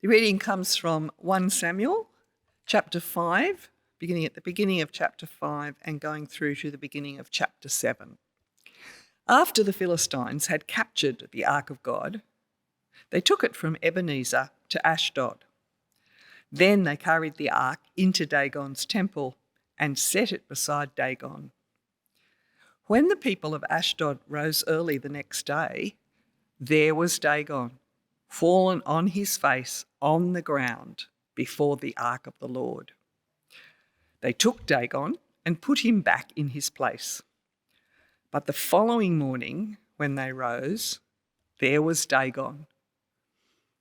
The reading comes from 1 Samuel, chapter 5, beginning at the beginning of chapter 5 and going through to the beginning of chapter 7. After the Philistines had captured the ark of God, they took it from Ebenezer to Ashdod. Then they carried the ark into Dagon's temple and set it beside Dagon. When the people of Ashdod rose early the next day, there was Dagon, fallen on his face on the ground before the ark of the Lord. They took Dagon and put him back in his place. But the following morning, when they rose, there was Dagon,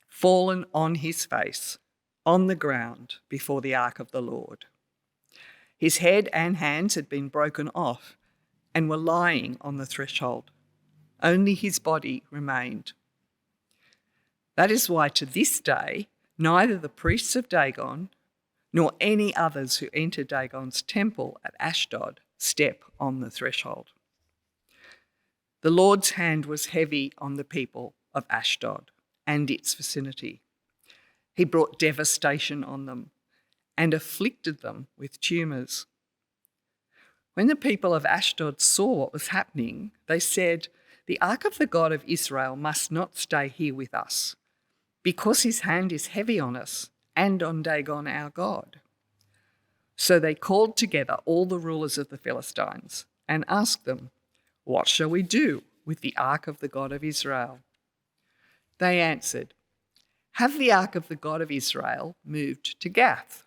fallen on his face on the ground before the ark of the Lord. His head and hands had been broken off and were lying on the threshold. Only his body remained. That is why to this day, neither the priests of Dagon nor any others who enter Dagon's temple at Ashdod step on the threshold. The Lord's hand was heavy on the people of Ashdod and its vicinity. He brought devastation on them and afflicted them with tumours. When the people of Ashdod saw what was happening, they said, "The ark of the God of Israel must not stay here with us, because his hand is heavy on us and on Dagon our God." So they called together all the rulers of the Philistines and asked them, "What shall we do with the ark of the God of Israel?" They answered, "Have the ark of the God of Israel moved to Gath."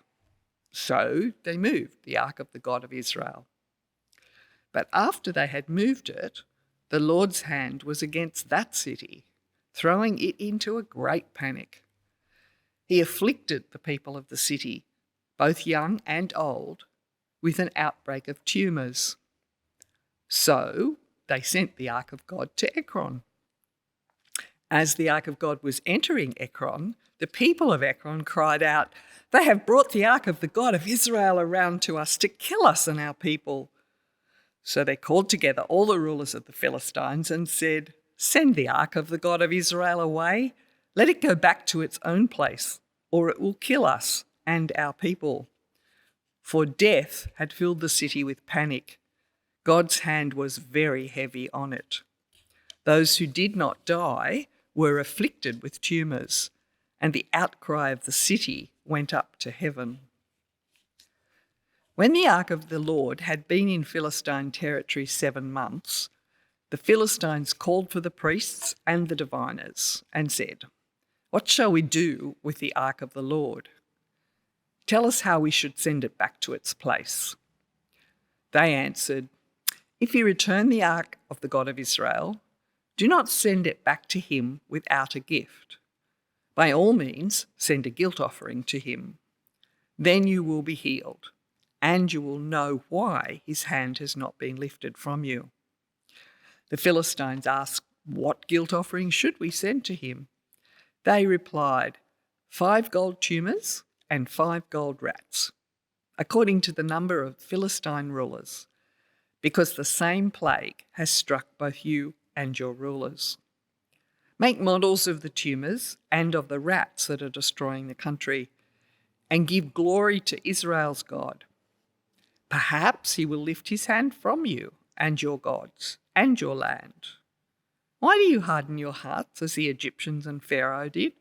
So they moved the ark of the God of Israel. But after they had moved it, the Lord's hand was against that city, throwing it into a great panic. He afflicted the people of the city, both young and old, with an outbreak of tumours. So they sent the ark of God to Ekron. As the ark of God was entering Ekron, the people of Ekron cried out, "They have brought the ark of the God of Israel around to us to kill us and our people." So they called together all the rulers of the Philistines and said, "Send the ark of the God of Israel away. Let it go back to its own place, or it will kill us and our people." For death had filled the city with panic. God's hand was very heavy on it. Those who did not die were afflicted with tumours, and the outcry of the city went up to heaven. When the ark of the Lord had been in Philistine territory 7 months, the Philistines called for the priests and the diviners and said, "What shall we do with the ark of the Lord? Tell us how we should send it back to its place." They answered, "If you return the ark of the God of Israel, do not send it back to him without a gift. By all means, send a guilt offering to him. Then you will be healed, and you will know why his hand has not been lifted from you." The Philistines asked, "What guilt offering should we send to him?" They replied, 5 gold tumors and 5 gold rats, according to the number of Philistine rulers, because the same plague has struck both you and your rulers. Make models of the tumors and of the rats that are destroying the country, and give glory to Israel's God. Perhaps he will lift his hand from you and your gods and your land. Why do you harden your hearts as the Egyptians and Pharaoh did?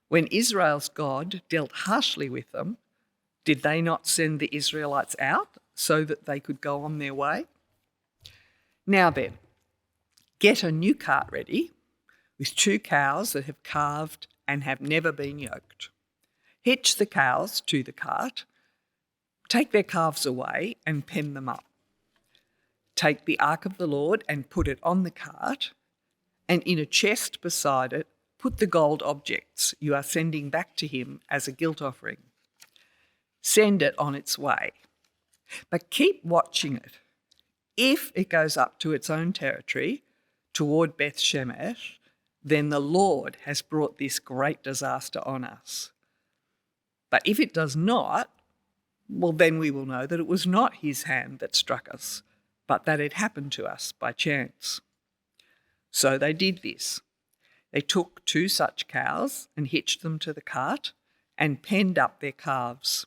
When Israel's God dealt harshly with them, did they not send the Israelites out so that they could go on their way? Now then, get a new cart ready with 2 cows that have calved and have never been yoked. Hitch the cows to the cart, take their calves away and pen them up. Take the ark of the Lord and put it on the cart, and in a chest beside it, put the gold objects you are sending back to him as a guilt offering. Send it on its way, but keep watching it. If it goes up to its own territory, toward Beth Shemesh, then the Lord has brought this great disaster on us. But if it does not, well, then we will know that it was not his hand that struck us, but that it happened to us by chance." So they did this. They took 2 such cows and hitched them to the cart and penned up their calves.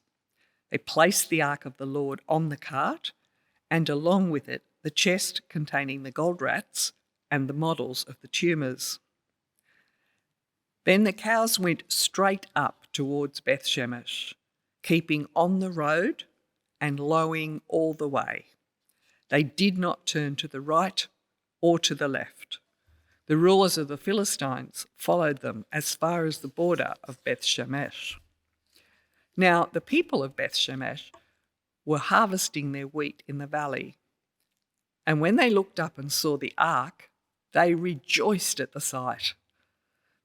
They placed the ark of the Lord on the cart, and along with it the chest containing the gold rats and the models of the tumours. Then the cows went straight up towards Beth Shemesh, keeping on the road and lowing all the way. They did not turn to the right or to the left. The rulers of the Philistines followed them as far as the border of Beth Shemesh. Now the people of Beth Shemesh were harvesting their wheat in the valley, and when they looked up and saw the ark, they rejoiced at the sight.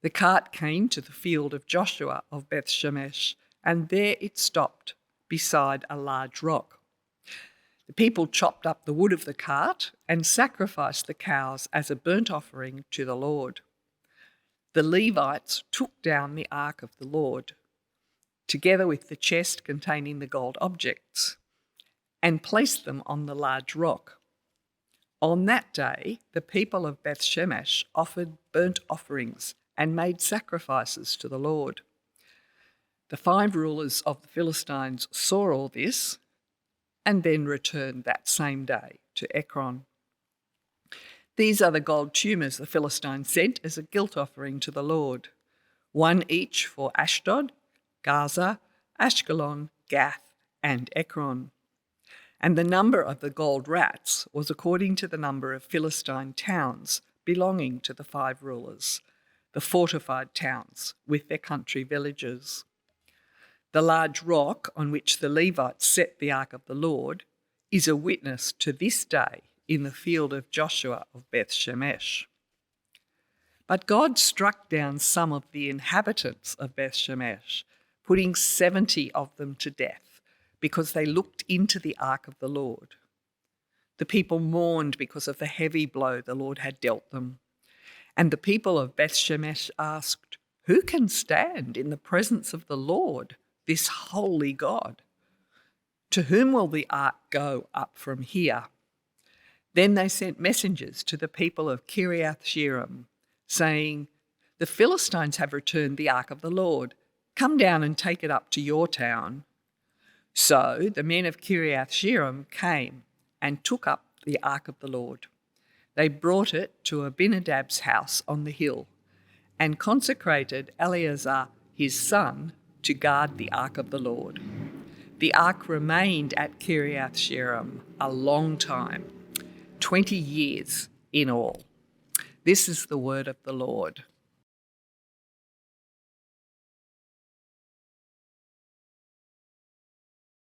The cart came to the field of Joshua of Beth Shemesh, and there it stopped beside a large rock. The people chopped up the wood of the cart and sacrificed the cows as a burnt offering to the Lord. The Levites took down the ark of the Lord, together with the chest containing the gold objects, and placed them on the large rock. On that day, the people of Beth Shemesh offered burnt offerings and made sacrifices to the Lord. The 5 rulers of the Philistines saw all this and then returned that same day to Ekron. These are the gold tumours the Philistines sent as a guilt offering to the Lord, 1 each for Ashdod, Gaza, Ashkelon, Gath, and Ekron. And the number of the gold rats was according to the number of Philistine towns belonging to the 5 rulers, the fortified towns with their country villages. The large rock on which the Levites set the ark of the Lord is a witness to this day in the field of Joshua of Beth Shemesh. But God struck down some of the inhabitants of Beth Shemesh, putting 70 of them to death because they looked into the ark of the Lord. The people mourned because of the heavy blow the Lord had dealt them. And the people of Beth Shemesh asked, "Who can stand in the presence of the Lord, this holy God? To whom will the ark go up from here?" Then they sent messengers to the people of Kiriath Jearim, saying, "The Philistines have returned the ark of the Lord. Come down and take it up to your town." So the men of Kiriath Jearim came and took up the ark of the Lord. They brought it to Abinadab's house on the hill and consecrated Eleazar, his son, to guard the ark of the Lord. The ark remained at Kiriath Jearim a long time, 20 years in all. This is the word of the Lord.